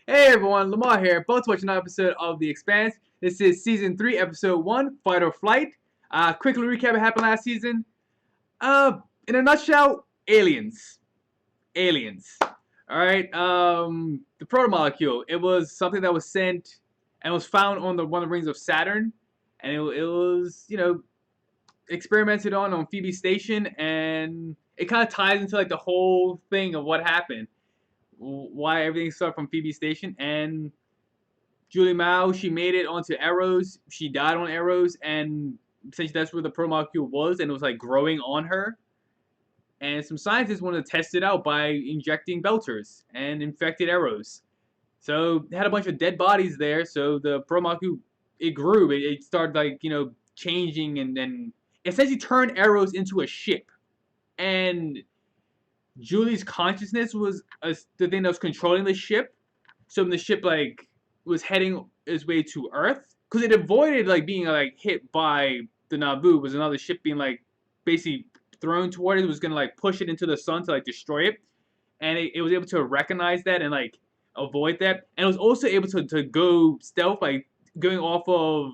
Hey everyone, Lamar here. Both watching another episode of The Expanse. This is season 3, episode 1, Fight or Flight. Quickly recap what happened last season. In a nutshell, aliens. Aliens. Alright, the proto-molecule. It was something that was sent and was found on one of the rings of Saturn. And it was, experimented on Phoebe Station. And it kind of ties into like the whole thing of what happened. Why everything started from Phoebe Station, and Julie Mao, she made it onto Arrows. She died on Arrows, and essentially that's where the pro molecule was, and it was like growing on her. And some scientists wanted to test it out by injecting Belters and infected Arrows. So it had a bunch of dead bodies there. So the pro molecule, it grew. It started like changing, and then essentially turned Arrows into a ship. And Julie's consciousness was the thing that was controlling the ship. So when the ship like was heading its way to Earth, because it avoided like being like hit by the Nauvoo, was another ship being like basically thrown toward it. It was gonna like push it into the sun to like destroy it, and it was able to recognize that and like avoid that, and it was also able to go stealth, like going off of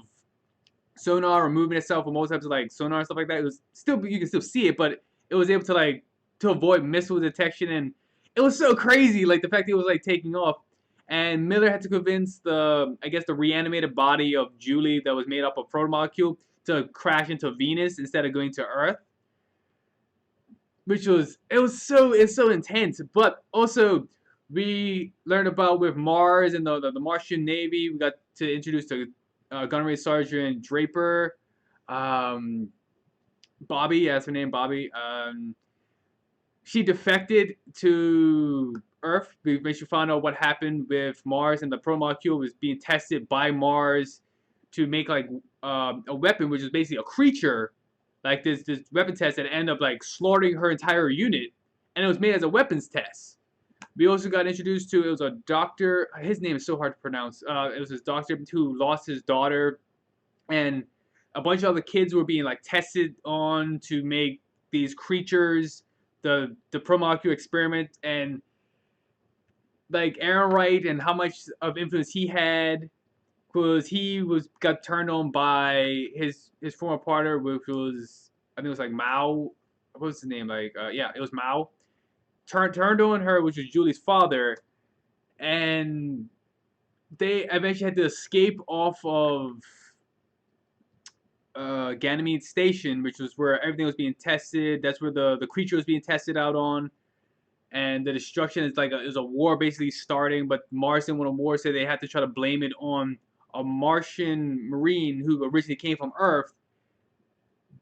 sonar or moving itself with most types of like sonar and stuff like that. It was still, you can still see it, but it was able to like to avoid missile detection, and it was so crazy, like the fact that it was like taking off. And Miller had to convince the reanimated body of Julie that was made up of protomolecule to crash into Venus instead of going to Earth, which was it's so intense. But also we learned about with Mars and the Martian Navy. We got to introduce the Gunnery Sergeant Draper, Bobbie, that's her name, Bobbie. She defected to Earth when she found out what happened with Mars, and the pro molecule was being tested by Mars to make like a weapon, which is basically a creature, like this weapon test that ended up like slaughtering her entire unit, and it was made as a weapons test. We also got introduced to, it was a doctor. His name is so hard to pronounce. It was this doctor who lost his daughter, and a bunch of other kids were being like tested on to make these creatures. The pro molecule experiment, and like Aaron Wright and how much of influence he had, because he got turned on by his former partner, which was, I think it was like Mao. What was his name? Like yeah, it was Mao. Turned on her, which was Julie's father, and they eventually had to escape off of Ganymede Station, which was where everything was being tested. That's where the creature was being tested out on, and the destruction is like is a war basically starting. But Mars didn't want a war, so they had to try to blame it on a Martian Marine who originally came from Earth.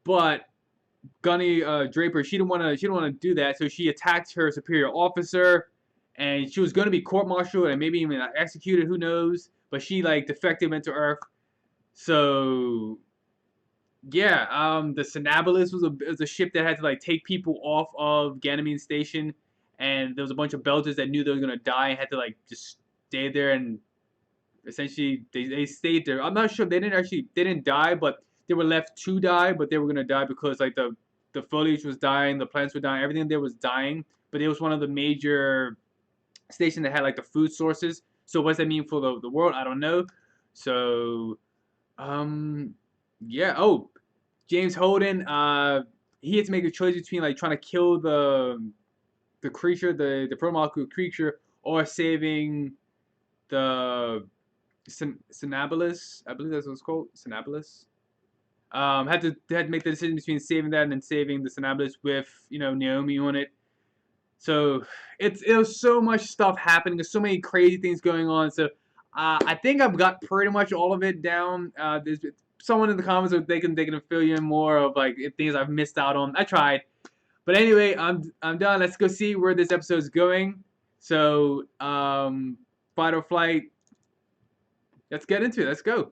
But Gunny Draper, she didn't want to do that, so she attacked her superior officer, and she was going to be court-martialed and maybe even executed. Who knows? But she like defected into Earth, so yeah, the Sinabolus was a ship that had to like take people off of Ganymede Station, and there was a bunch of Belters that knew they were gonna die and had to like just stay there, and essentially they stayed there. I'm not sure, they didn't die, but they were left to die, but they were gonna die because like the foliage was dying, the plants were dying, everything there was dying. But it was one of the major stations that had like the food sources. So what does that mean for the world? I don't know. So yeah. Oh, James Holden. He had to make a choice between like trying to kill the creature, the pro-molecule creature, or saving the Sinabolus. I believe that's what it's called, Sinabolus. Had to make the decision between saving that and then saving the Sinabolus with Naomi on it. So it was so much stuff happening. There's so many crazy things going on. So I think I've got pretty much all of it down. There's someone in the comments, they can fill you in more of like things I've missed out on. I tried, but anyway, I'm done. Let's go see where this episode is going. So fight or flight. Let's get into it. Let's go.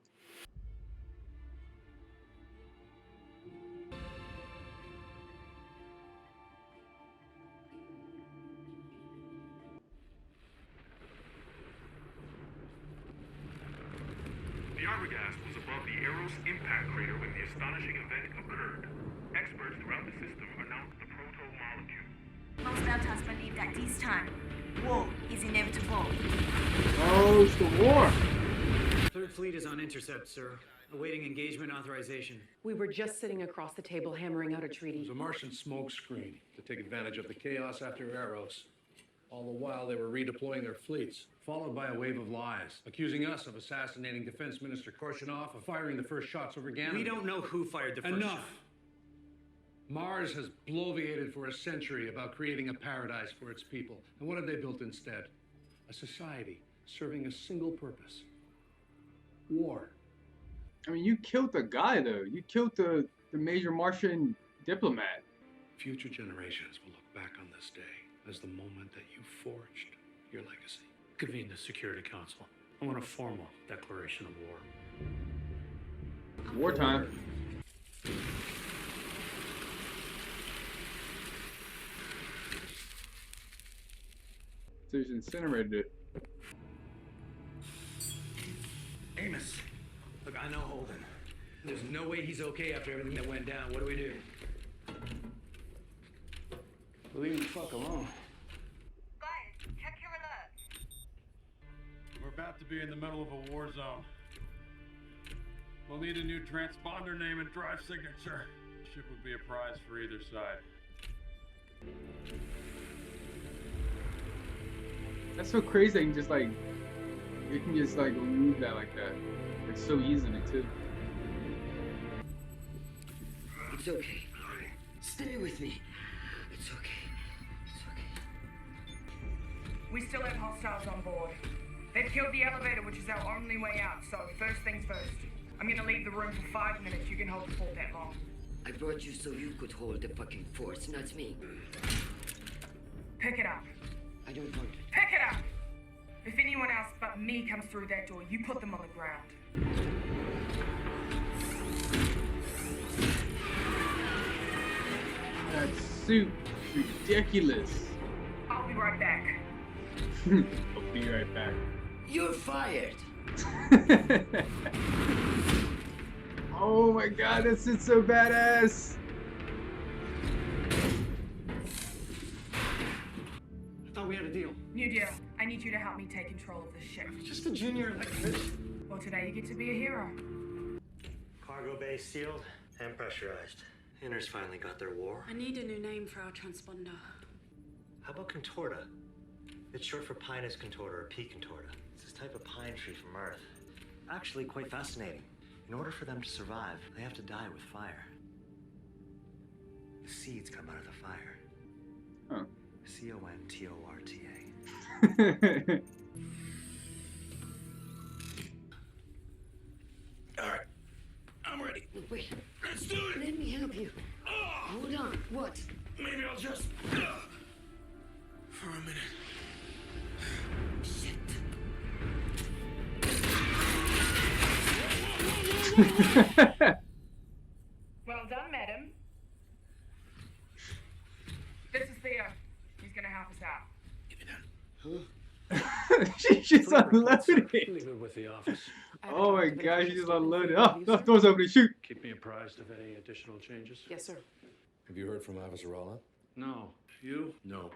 The Arbogast was above the Eros impact crater when the astonishing event occurred. Experts throughout the system announced the proto-molecule. Most Deltas believe that this time, war is inevitable. Oh it's the war. Third Fleet is on intercept, sir. Awaiting engagement authorization. We were just sitting across the table hammering out a It treaty. was a Martian smokescreen to take advantage of the chaos after Eros. All the while, they were redeploying their fleets, followed by a wave of lies, accusing us of assassinating Defense Minister Korshunov, of firing the first shots over Ganymede. We don't know who fired the first Enough! shot. Mars has bloviated for a century about creating a paradise for its people. And what have they built instead? A society serving a single purpose. War. I mean, you killed the guy, though. You killed the major Martian diplomat. Future generations will look back on this day as the moment that you forged your legacy. Convene the Security Council. I want a formal declaration of war. Wartime. So he's incinerated it. Amos, look, I know Holden. There's no way he's okay after everything that went down. What do we do? Leave him the fuck alone. Guys, check your alerts. We're about to be in the middle of a war zone. We'll need a new transponder name and drive signature. Ship would be a prize for either side. That's so crazy that you just like, you can just like remove that like that. Like so easily too. It's okay. Stay with me. It's okay. It's okay. We still have hostiles on board. They've killed the elevator, which is our only way out, so first things first. I'm gonna leave the room for 5 minutes. You can hold the fort that long. I brought you so you could hold the fucking force, not me. Pick it up. I don't want it. Pick it up! If anyone else but me comes through that door, you put them on the ground. That suit, ridiculous. I'll be right back. I'll be right back. You're fired. Oh my god, that suit's so badass. I thought we had a deal. New deal. I need you to help me take control of this ship. Just a junior electrician. Well, today you get to be a hero. Cargo bay sealed and pressurized. Inners finally got their war. I need a new name for our transponder. How about contorta? It's short for Pinus contorta or P contorta. It's this type of pine tree from Earth. Actually quite fascinating. In order for them to survive, they have to die with fire. The seeds come out of the fire. Huh. Contorta. All right. I'm ready. Wait. Let's do it. Let me help you. Hold on. What? Maybe I'll just... for a minute. Shit. Well done, madam. This is Theo. He's gonna help us out. Give me that. She just unloaded. Leave it with the office. Oh my gosh, she just unloaded. Oh, the door's open, shoot. Keep me apprised of any additional changes. Yes, sir. Have you heard from Avasarala? No. You? No.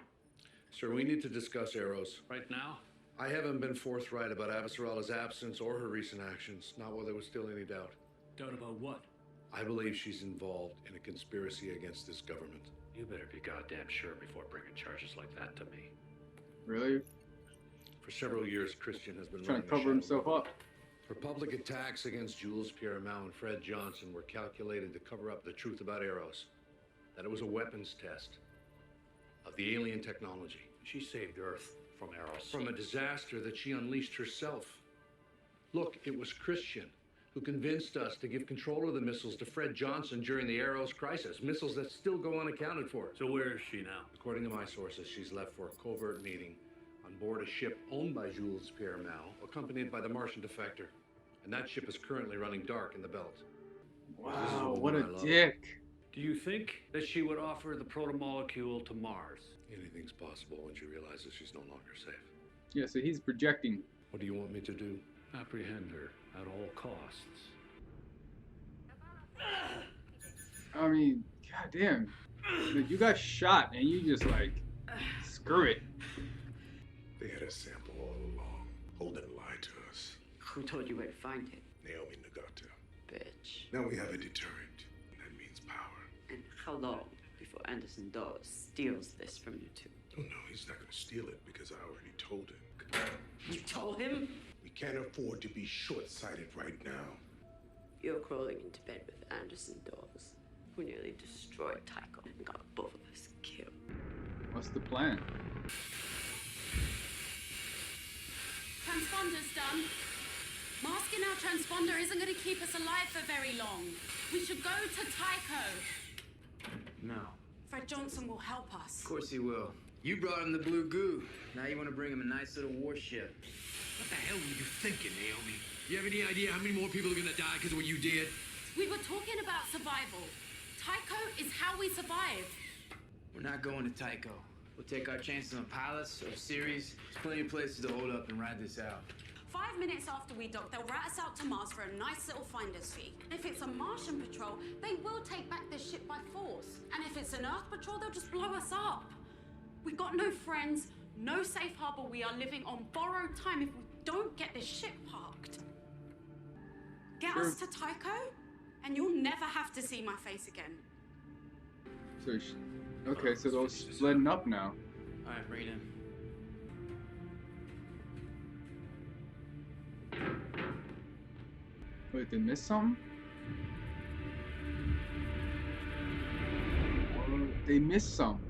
Sir, we need to discuss Eros. Right now? I haven't been forthright about Avasarala's absence or her recent actions, not while there was still any doubt. Doubt about what? I believe she's involved in a conspiracy against this government. You better be goddamn sure before bringing charges like that to me. Really? For several years, Christian has been Trying to running the cover himself shadow up. Her public attacks against Jules Pierre-Mao and Fred Johnson were calculated to cover up the truth about Eros. That it was a weapons test of the alien technology. She saved Earth from Eros. From a disaster that she unleashed herself. Look, it was Christian who convinced us to give control of the missiles to Fred Johnson during the Eros crisis. Missiles that still go unaccounted for. So where is she now? According to my sources, she's left for a covert meeting on board a ship owned by Jules Pierre-Mao, accompanied by the Martian defector. And that ship is currently running dark in the belt. Wow, what a I love. dick. Do you think that she would offer the protomolecule to Mars? Anything's possible when she realizes she's no longer safe. Yeah, so he's projecting. What do you want me to do? Apprehend her at all costs. I mean, goddamn. Dude, you got shot and you just like, screw it. They had a sample all along. Holden lied to Who told you where to find it? Naomi Nagata. Bitch. Now we have a deterrent. That means power. And how long before Anderson Dawes steals this from you two? Oh no, he's not gonna steal it because I already told him. You told him? We can't afford to be short-sighted right now. You're crawling into bed with Anderson Dawes, who nearly destroyed Tycho and got both of us killed. What's the plan? Transponder's done. Masking our transponder isn't going to keep us alive for very long. We should go to Tycho. No. Fred Johnson will help us. Of course he will. You brought him the blue goo. Now you want to bring him a nice little warship. What the hell were you thinking, Naomi? You have any idea how many more people are gonna die because of what you did? We were talking about survival. Tycho is how we survive. We're not going to Tycho. We'll take our chances on pilots or Ceres. There's plenty of places to hold up and ride this out. 5 minutes after we dock, they'll rat us out to Mars for a nice little finder's fee. If it's a Martian patrol, they will take back this ship by force. And if it's an Earth patrol, they'll just blow us up. We've got no friends, no safe harbor. We are living on borrowed time if we don't get this ship parked. Get us to Tycho, and you'll never have to see my face again. So, okay, so they're splitting up now. All right, bring it in. Wait, they missed something? Oh, they missed some.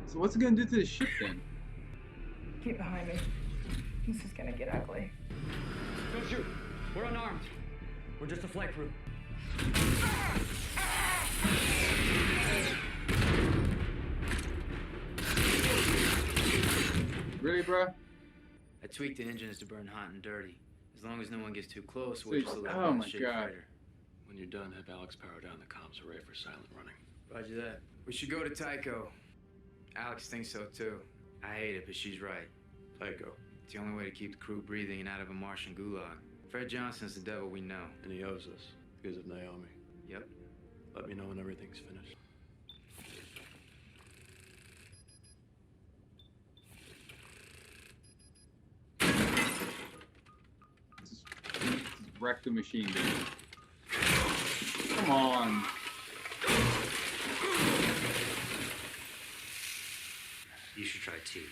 So what's it gonna do to the ship then? Keep behind me. This is gonna get ugly. Don't shoot. We're unarmed. We're just a flight crew. Really, bruh? I tweaked the engines to burn hot and dirty. As long as no one gets too close, So we'll just let oh the my ship God. fighter. When you're done, have Alex power down the comms array for silent running. Roger that. We should go to Tycho. Alex thinks so too. I hate it, but she's right. Tycho. It's the only way to keep the crew breathing and out of a Martian gulag. Fred Johnson's the devil we know. And he owes us because of Naomi. Yep. Let me know when everything's finished. Just wreck the machine, dude. Come on. You should try tea.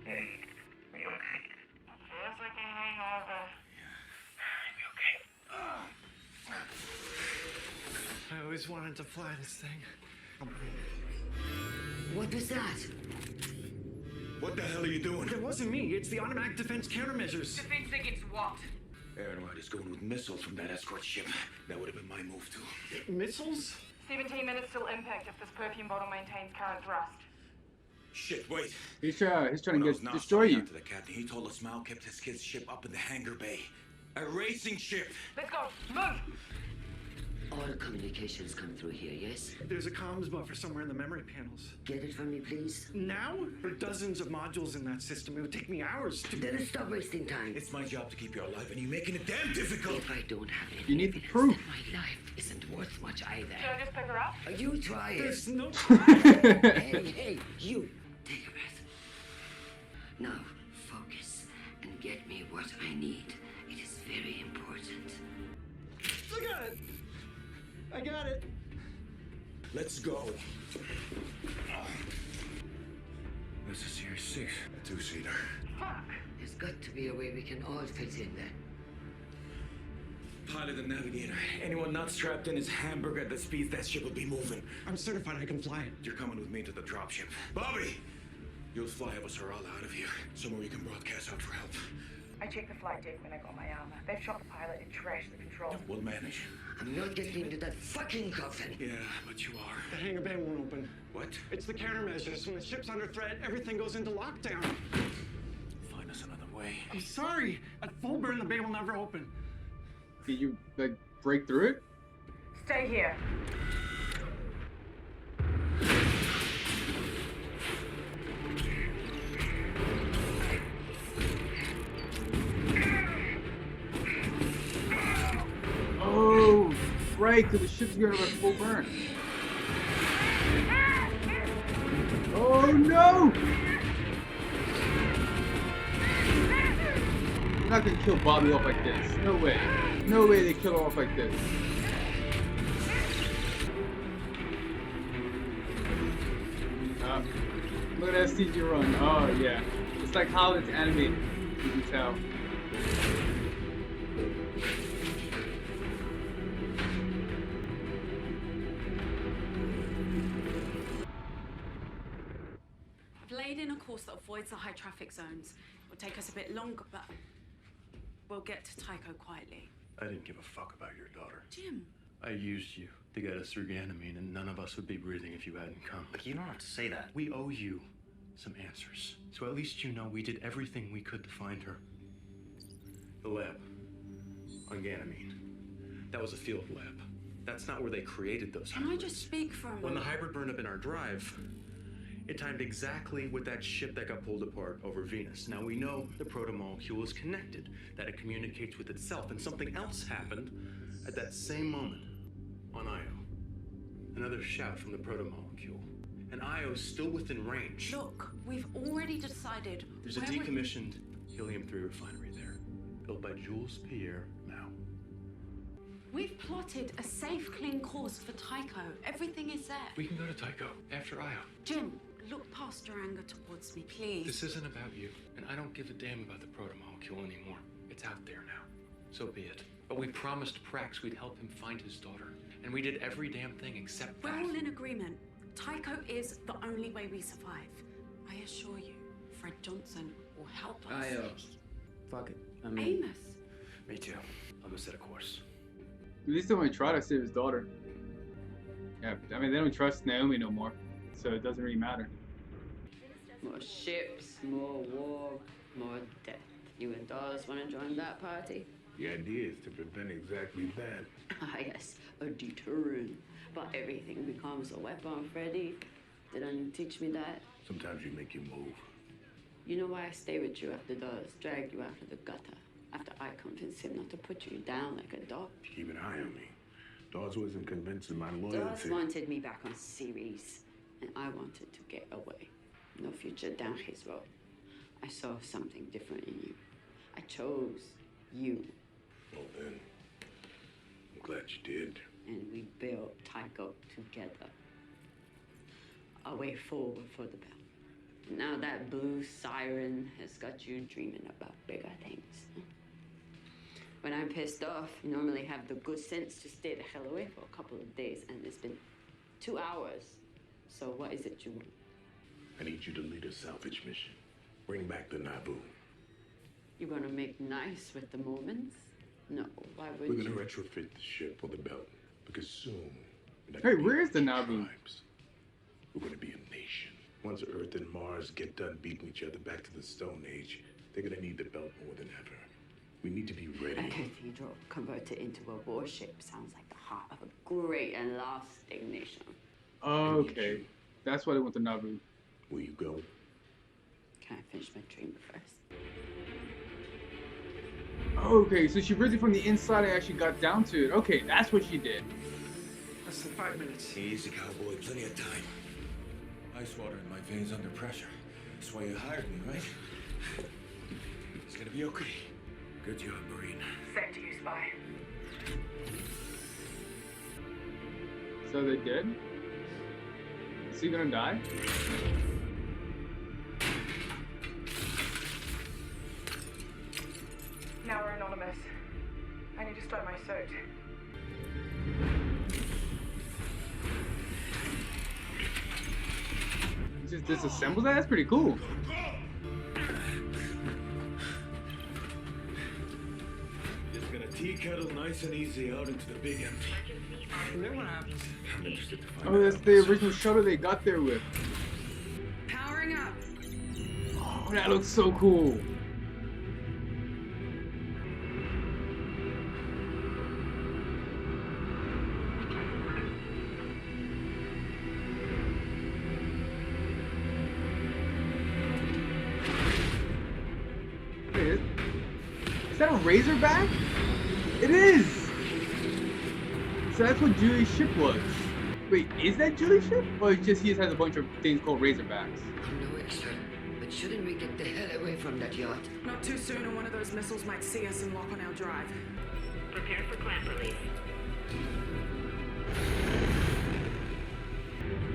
Hey, are you okay? Feels like a hangover. I always wanted to fly this thing. What was that? What the hell are you doing? It wasn't me. It's the automatic defense countermeasures. Defense against what? Aaron Wright is going with missiles from that escort ship. That would have been my move, too. Missiles? 17 minutes till impact if this perfume bottle maintains current thrust. Shit, wait. He's trying When to I was get now destroy talking you. out to the captain, he told us Mal kept his kid's ship up in the hangar bay. A racing ship. Let's go, move! All communications come through here, yes? There's a comms buffer somewhere in the memory panels. Get it from me, please? Now? There are dozens of modules in that system. It would take me hours to... Then stop wasting time. It's my job to keep you alive, and you're making it damn difficult. If I don't have any You need the evidence, proof. then my life isn't worth much either. Should I just pick her up? You try it. There's no... Hey, you. Take a breath. Now, focus and get me what I need. It is very important. I got it! I got it! Let's go. This is Series 6. A two-seater. Fuck! There's got to be a way we can all fit in there. Pilot and navigator. Anyone not strapped in his hamburger at the speeds that ship will be moving. I'm certified I can fly it. You're coming with me to the dropship. Bobbie! You'll fly Avasarala out of here, somewhere you can broadcast out for help. I checked the flight deck when I got my armor. They've shot the pilot and trashed the control. We'll manage. I'm not getting into that fucking coffin. Yeah, but you are. The hangar bay won't open. What? It's the countermeasures. When the ship's under threat, everything goes into lockdown. Find us another way. I'm sorry. At full burn, the bay will never open. Did you, like, break through it? Stay here. Oh, right, because the ship's going to have full burn. Oh, no! They're not gonna kill Bobbie off like this. No way. No way they kill her off like this. Look at that CG run. Oh yeah. It's like how it's animated. You can tell. I've laid in a course that avoids the high traffic zones. It'll take us a bit longer, but we'll get to Tycho quietly. I didn't give a fuck about your daughter. Jim. I used you to get us through Ganymede, and none of us would be breathing if you hadn't come. Look, you don't have to say that. We owe you some answers. So at least you know we did everything we could to find her. The lab on Ganymede. That was a field lab. That's not where they created those Can hybrids. I just speak for a moment? When the hybrid burned up in our drive, it timed exactly with that ship that got pulled apart over Venus. Now we know the protomolecule is connected, that it communicates with itself, and something else happened at that same moment on Io. Another shout from the protomolecule. And Io's still within range. Look, we've already decided. There's a decommissioned helium-3 refinery there, built by Jules Pierre Mao. We've plotted a safe, clean course for Tycho. Everything is there. We can go to Tycho after Io. Jim, look past your anger towards me, please. This isn't about you, and I don't give a damn about the protomolecule anymore. It's out there now. So be it. But we promised Prax we'd help him find his daughter, and we did every damn thing except We're that. all in agreement. Tycho is the only way we survive. I assure you, Fred Johnson will help us. Fuck it. Amos. Me too. I'll go set a course. At least they want to try to save his daughter. Yeah, I mean, they don't trust Naomi no more, so it doesn't really matter. More ships, more war, more death. You and Dawes want to join that party? The idea is to prevent exactly that. Ah, yes, a deterrent. But everything becomes a weapon, Freddy. Didn't you teach me that? Sometimes you make you move. You know why I stay with you after Dawes dragged you out of the gutter? After I convinced him not to put you down like a dog. Keep an eye on me. Dawes wasn't convinced of my Dawes loyalty. wanted me back on series, and I wanted to get away. No future down his road. I saw something different in you. I chose you. Well then, I'm glad you did. And we built Tycho together. A way forward for the belt. Now that blue siren has got you dreaming about bigger things. When I'm pissed off, you normally have the good sense to stay the hell away for a couple of days, and it's been 2 hours. So what is it you want? I need you to lead a salvage mission. Bring back the Naboo. You gonna make nice with the moments? No, why would We're you? gonna retrofit the ship for the belt. Because soon... Hey, where is the Naboo? We're gonna be a nation. Once Earth and Mars get done beating each other back to the Stone Age, they're gonna need the belt more than ever. We need to be A ready. cathedral converted into a warship sounds like the heart of a great and lasting nation. Okay, that's why they want the Naboo. Will you go? Can I finish my dream first? Okay, so she ripped it from the inside and actually got down to it. Okay, that's what she did. Less than 5 minutes. Easy, cowboy. Plenty of time. Ice water in my veins under pressure. That's why you hired me, right? It's gonna be okay. Good job, Marine. Same to you, Spy. So they did? Is he gonna die? Now we're anonymous. I need to start my search. He just disassembles that? That's pretty cool. Just gonna tea kettle nice and easy out into the big empty. And then what happens? I'm interested to find Oh, that's out. the original shuttle they got there with. Powering up. Oh, that looks so cool. Wait, is that a Razorback? It is! So that's what Julie's ship was. Wait, is that Julie's ship? Or it's just he just has a bunch of things called Razorbacks? I'm no expert, but shouldn't we get the hell away from from that yacht? Not too soon, or one of those missiles might see us and lock on our drive. Prepare for clamp release.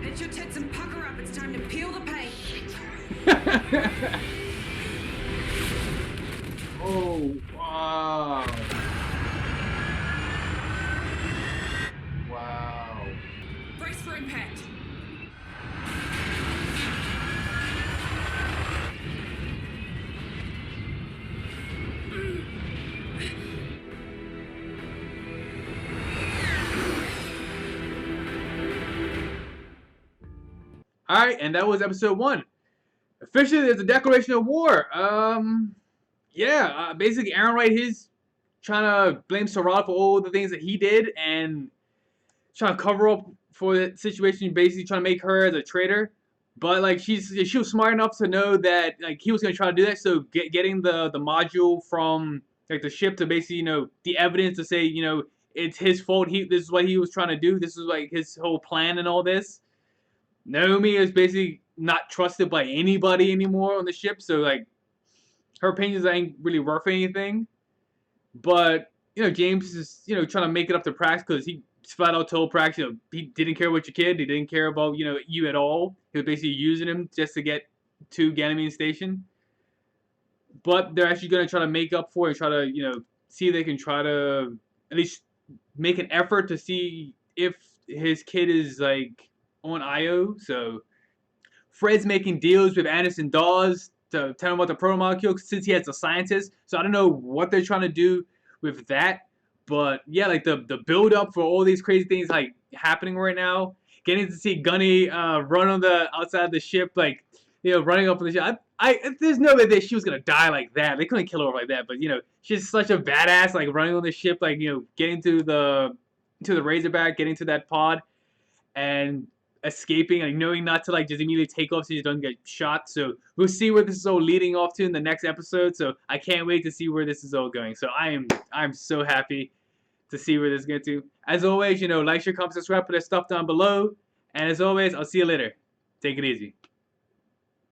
Hit your tits and pucker up. It's time to peel the paint. Oh, wow. Wow. Brace for impact. Alright, and that was episode 1. Officially, there's a declaration of war. Basically, Aaron Wright, he's trying to blame Sarah for all the things that he did and trying to cover up for the situation, basically trying to make her as a traitor. But like she was smart enough to know that like he was gonna try to do that. So getting the module from like the ship to basically the evidence to say it's his fault. This is what he was trying to do. This is like his whole plan and all this. Naomi is basically not trusted by anybody anymore on the ship. So like her opinions ain't really worth anything. But James is trying to make it up to Prax because he flat out told Prax he didn't care about your kid. He didn't care about you at all. He was basically using him just to get to Ganymede Station. But they're actually going to try to make up for it and try to see if they can try to at least make an effort to see if his kid is like on IO. So Fred's making deals with Anderson Dawes to tell him about the protomolecule since he has a scientist. So I don't know what they're trying to do with that. But yeah, like the build up for all these crazy things like happening right now. Getting to see Gunny run on the outside of the ship, like running up on the ship. There's no way that she was gonna die like that. They couldn't kill her like that. But she's such a badass, like running on the ship, like getting to the Razorback, getting to that pod, and escaping, and knowing not to like just immediately take off so she doesn't get shot. So we'll see where this is all leading off to in the next episode. So I can't wait to see where this is all going. So I'm so happy to see where this is going to. As always, like, share, comment, subscribe, put that stuff down below. And as always, I'll see you later. Take it easy.